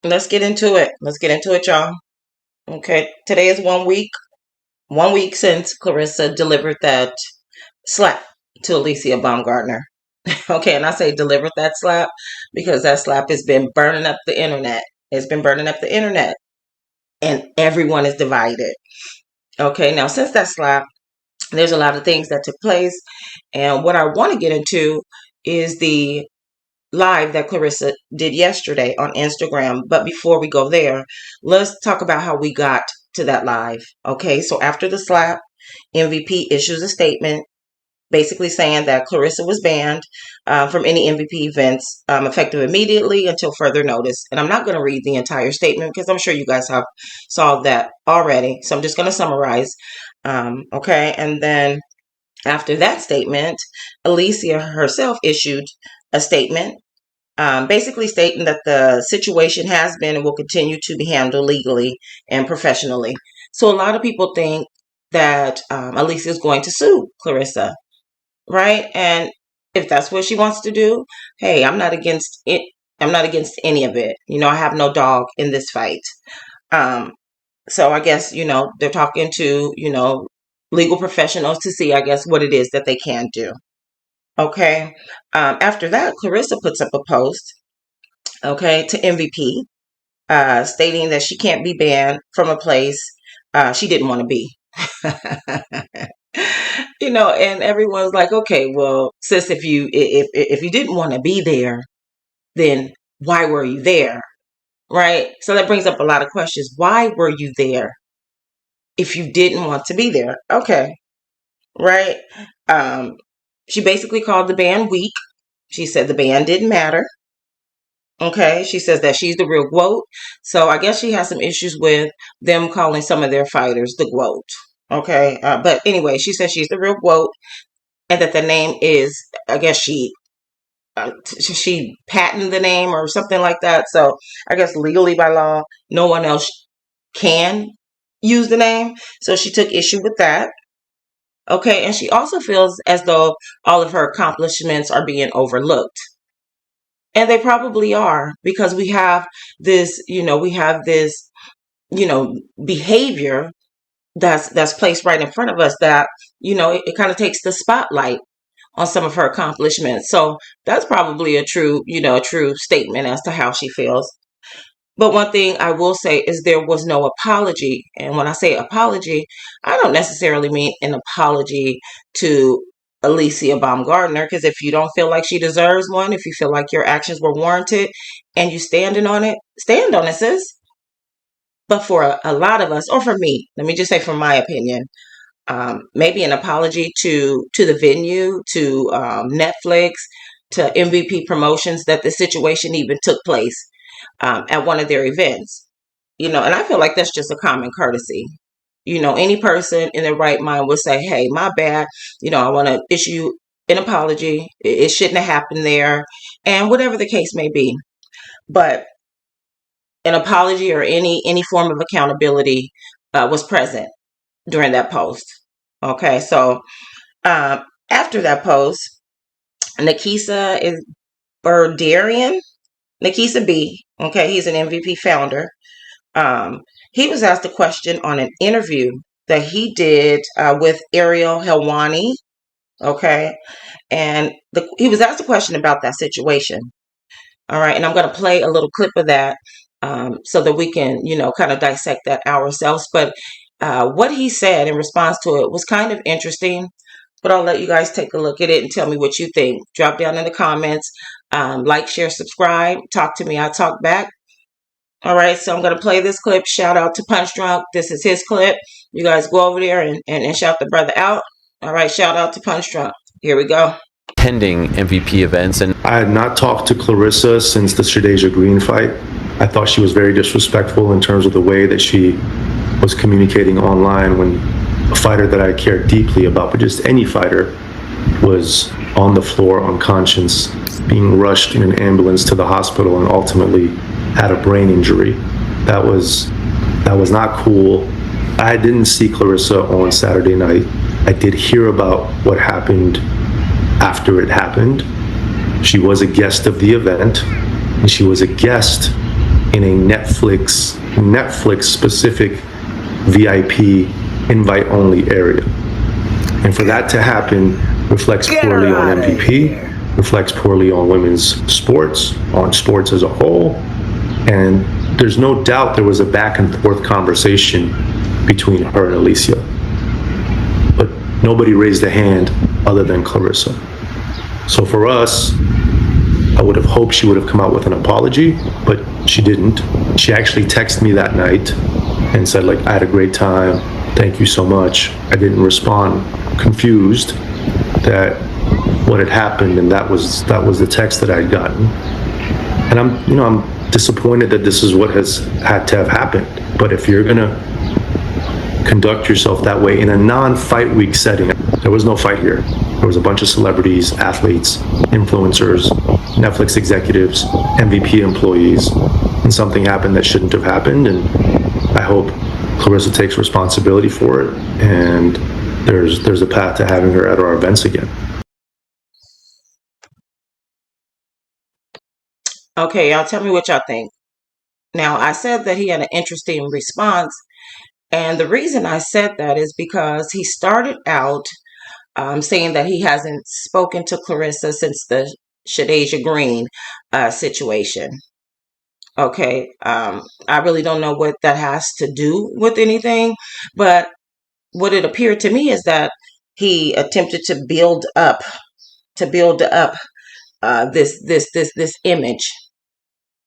let's get into it. Let's get into it, y'all. Okay, today is 1 week since Claressa delivered that slap to Alicia Baumgartner. Okay, and I say delivered that slap because that slap has been burning up the internet. It's been burning up the internet, and everyone is divided. Okay, now since that slap, there's a lot of things that took place, and what I want to get into is the live that Claressa did yesterday on Instagram. But before we go there, let's talk about how we got to that live. Okay, so after the slap, MVP issues a statement basically saying that Claressa was banned from any MVP events effective immediately until further notice. And I'm not going to read the entire statement because I'm sure you guys have saw that already. So I'm just going to summarize. Okay, and then after that statement, Alicia herself issued a statement basically stating that the situation has been and will continue to be handled legally and professionally. So a lot of people think that Alicia is going to sue Claressa, right? And if that's what she wants to do, hey, I'm not against it. I'm not against any of it. I have no dog in this fight. Um, so I guess, they're talking to, legal professionals to see, I guess, what it is that they can do. Okay. After that, Claressa puts up a post, okay, to MVP, stating that she can't be banned from a place she didn't want to be. And everyone's like, okay, well, sis, if you didn't want to be there, then why were you there? Right? So that brings up a lot of questions. Why were you there if you didn't want to be there? Okay. Right? Um, she basically called the band weak. She said the band didn't matter. Okay, she says that she's the real GWOAT. So I guess she has some issues with them calling some of their fighters the GWOAT. Okay, but anyway, she says she's the real GWOAT, and that the name is, I guess she patented the name or something like that. So I guess legally by law, no one else can use the name. So she took issue with that. Okay, and she also feels as though all of her accomplishments are being overlooked. And they probably are because we have this behavior that's placed right in front of us that, it kind of takes the spotlight on some of her accomplishments. So that's probably a true statement as to how she feels. But one thing I will say is there was no apology. And when I say apology, I don't necessarily mean an apology to Alicia Baumgartner, because if you don't feel like she deserves one, if you feel like your actions were warranted and you stand on it, sis. But for a lot of us, or for me, let me just say from my opinion, maybe an apology to the venue, to Netflix, to MVP Promotions, that the situation even took place at one of their events. And I feel like that's just a common courtesy. Any person in their right mind would say, hey, my bad. I want to issue an apology. It shouldn't have happened there. And whatever the case may be. But an apology or any form of accountability was present during that post. Okay, so after that post, Nikisa is Berdarian, Nikisa B. Okay, he's an MVP founder. He was asked a question on an interview that he did with Ariel Helwani. Okay, and he was asked a question about that situation. All right, and I'm going to play a little clip of that so that we can, kind of dissect that ourselves. But what he said in response to it was kind of interesting. But I'll let you guys take a look at it and tell me what you think. Drop down in the comments. Like, share, subscribe. Talk to me. I'll talk back. All right, so I'm going to play this clip. Shout out to Punch Drunk. This is his clip. You guys go over there and shout the brother out. All right, shout out to Punch Drunk. Here we go. Pending MVP events. And I had not talked to Claressa since the Shadeja Green fight. I thought she was very disrespectful in terms of the way that she was communicating online when a fighter that I cared deeply about, but just any fighter, was on the floor unconscious, being rushed in an ambulance to the hospital and ultimately had a brain injury. That was not cool. I didn't see Claressa on Saturday night. I did hear about what happened after it happened. She was a guest of the event, and she was a guest in a Netflix specific VIP invite only area. And for that to happen reflects poorly on MVP, reflects poorly on women's sports, on sports as a whole. And there's no doubt there was a back and forth conversation between her and Alicia. But nobody raised a hand other than Claressa. So for us, I would have hoped she would have come out with an apology, but she didn't. She actually texted me that night and said, like, I had a great time. Thank you so much. I didn't respond, confused that what had happened, and that was the text that I had gotten. And I'm disappointed that this is what has had to have happened. But if you're gonna conduct yourself that way in a non-fight week setting, there was no fight here. There was a bunch of celebrities, athletes, influencers, Netflix executives, MVP employees, and something happened that shouldn't have happened. And I hope Claressa takes responsibility for it, and there's a path to having her at our events again. Okay, y'all tell me what y'all think. Now, I said that he had an interesting response, and the reason I said that is because he started out saying that he hasn't spoken to Claressa since the Shadeja Green situation. Okay, I really don't know what that has to do with anything, but what it appeared to me is that he attempted to build up this image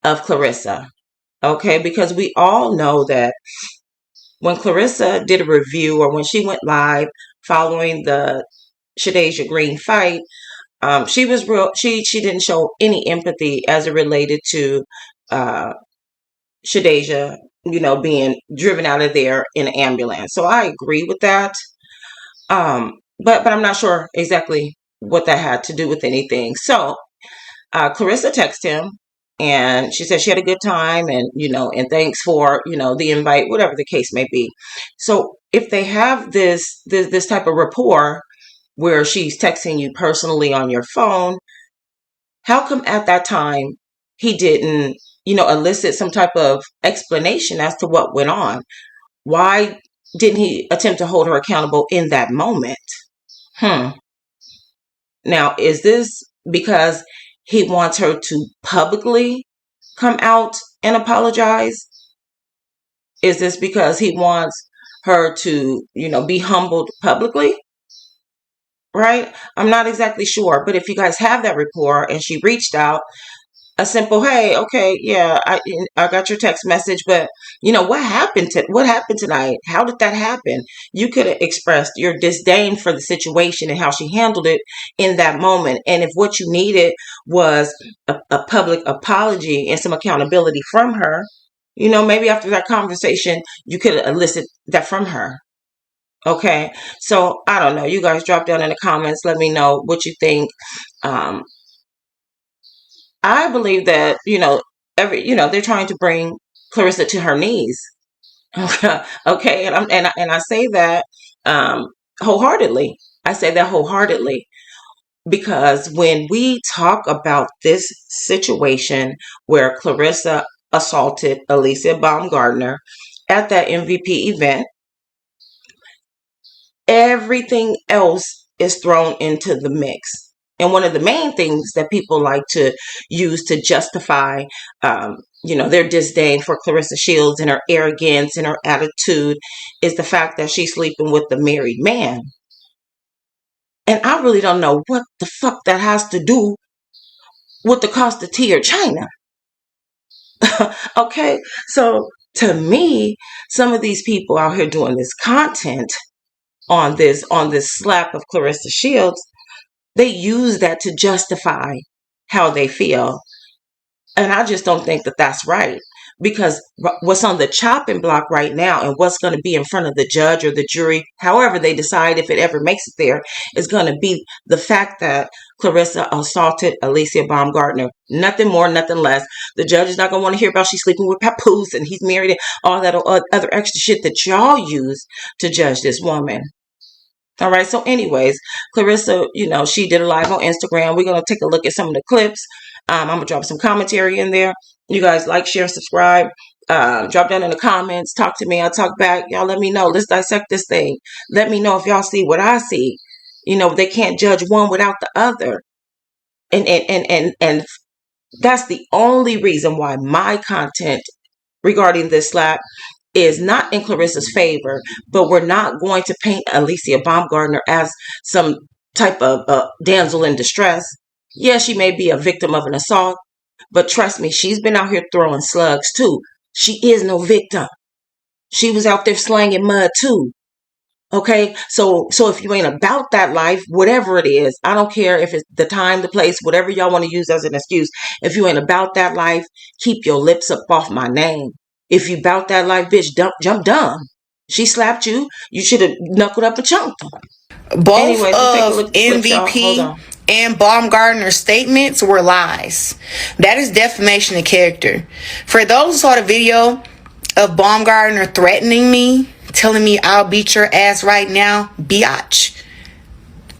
of Claressa. Okay, because we all know that when Claressa did a review or when she went live following the Shadeja Green fight, she was real. She didn't show any empathy as it related to Shadeja, being driven out of there in an ambulance. So I agree with that. But I'm not sure exactly what that had to do with anything. So Claressa texted him, and she said she had a good time, and and thanks for the invite, whatever the case may be. So if they have this type of rapport where she's texting you personally on your phone, how come at that time he didn't elicit some type of explanation as to what went on? Why didn't he attempt to hold her accountable in that moment? Now, is this because he wants her to publicly come out and apologize? Is this because he wants her to, be humbled publicly? Right? I'm not exactly sure. But if you guys have that rapport and she reached out, a simple, hey, okay, yeah, I got your text message, but what happened tonight? How did that happen? You could have expressed your disdain for the situation and how she handled it in that moment. And if what you needed was a public apology and some accountability from her, maybe after that conversation, you could elicit that from her. Okay, so I don't know. You guys drop down in the comments. Let me know what you think. I believe that they're trying to bring Claressa to her knees. Okay, and I say that wholeheartedly. I say that wholeheartedly because when we talk about this situation where Claressa assaulted Alicia Baumgartner at that MVP event, everything else is thrown into the mix. And one of the main things that people like to use to justify, their disdain for Claressa Shields and her arrogance and her attitude is the fact that she's sleeping with the married man. And I really don't know what the fuck that has to do with the cost of tea or China. Okay, so to me, some of these people out here doing this content on this slap of Claressa Shields, they use that to justify how they feel. And I just don't think that that's right. Because what's on the chopping block right now and what's going to be in front of the judge or the jury, however they decide, if it ever makes it there, is going to be the fact that Claressa assaulted Alicia Baumgartner. Nothing more, nothing less. The judge is not going to want to hear about she's sleeping with Papoose and he's married and all that other extra shit that y'all use to judge this woman. All right. So anyways, Claressa, she did a live on Instagram. We're going to take a look at some of the clips. I'm gonna drop some commentary in there. You guys like, share, subscribe. Drop down in the comments. Talk to me. I'll talk back. Y'all let me know. Let's dissect this thing. Let me know if y'all see what I see. They can't judge one without the other. And that's the only reason why my content regarding this slap is not in Clarissa's favor, but we're not going to paint Alicia Baumgardner as some type of damsel in distress. Yeah, she may be a victim of an assault, but trust me, she's been out here throwing slugs too. She is no victim. She was out there slanging mud too. Okay, so if you ain't about that life, whatever it is, I don't care if it's the time, the place, whatever y'all want to use as an excuse. If you ain't about that life, keep your lips up off my name. If you about that life, bitch, jump dumb. She slapped you. You should have knuckled up and chunked them. Both Anyways, let's take a look of at the clips, y'all. Hold MVP on. and Baumgartner's statements were lies. That is defamation of character. For those who saw the video of Baumgartner threatening me, telling me I'll beat your ass right now, biatch.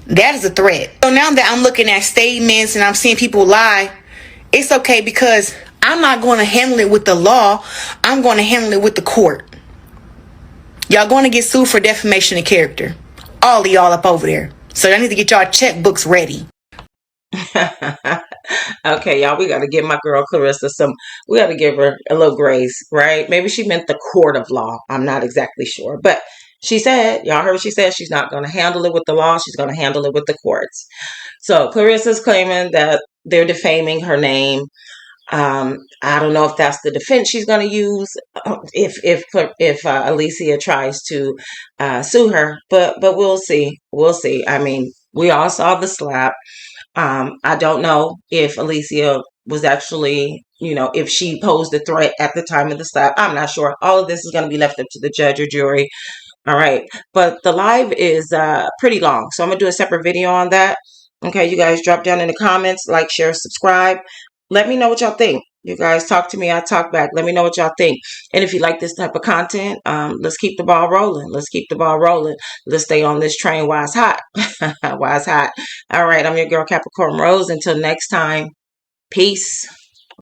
That is a threat. So now that I'm looking at statements and I'm seeing people lie, it's okay because I'm not going to handle it with the law. I'm going to handle it with the court. Y'all going to get sued for defamation of character. All of y'all up over there. So y'all need to get y'all checkbooks ready. Okay, y'all, we got to give my girl Claressa we got to give her a little grace, right? Maybe she meant the court of law. I'm not exactly sure. But she said, y'all heard what she said, she's not going to handle it with the law. She's going to handle it with the courts. So Clarissa's claiming that they're defaming her name. I don't know if that's the defense she's going to use if Alicia tries to sue her, but we'll see. We'll see. I mean, we all saw the slap. I don't know if Alicia was actually, if she posed a threat at the time of the slap. I'm not sure. All of this is going to be left up to the judge or jury. All right. But the live is pretty long. So I'm going to do a separate video on that. Okay. You guys drop down in the comments, like, share, subscribe. Let me know what y'all think. You guys talk to me. I talk back. Let me know what y'all think. And if you like this type of content, let's keep the ball rolling. Let's keep the ball rolling. Let's stay on this train while it's hot. While it's hot. All right. I'm your girl, Capricorn Rose. Until next time. Peace.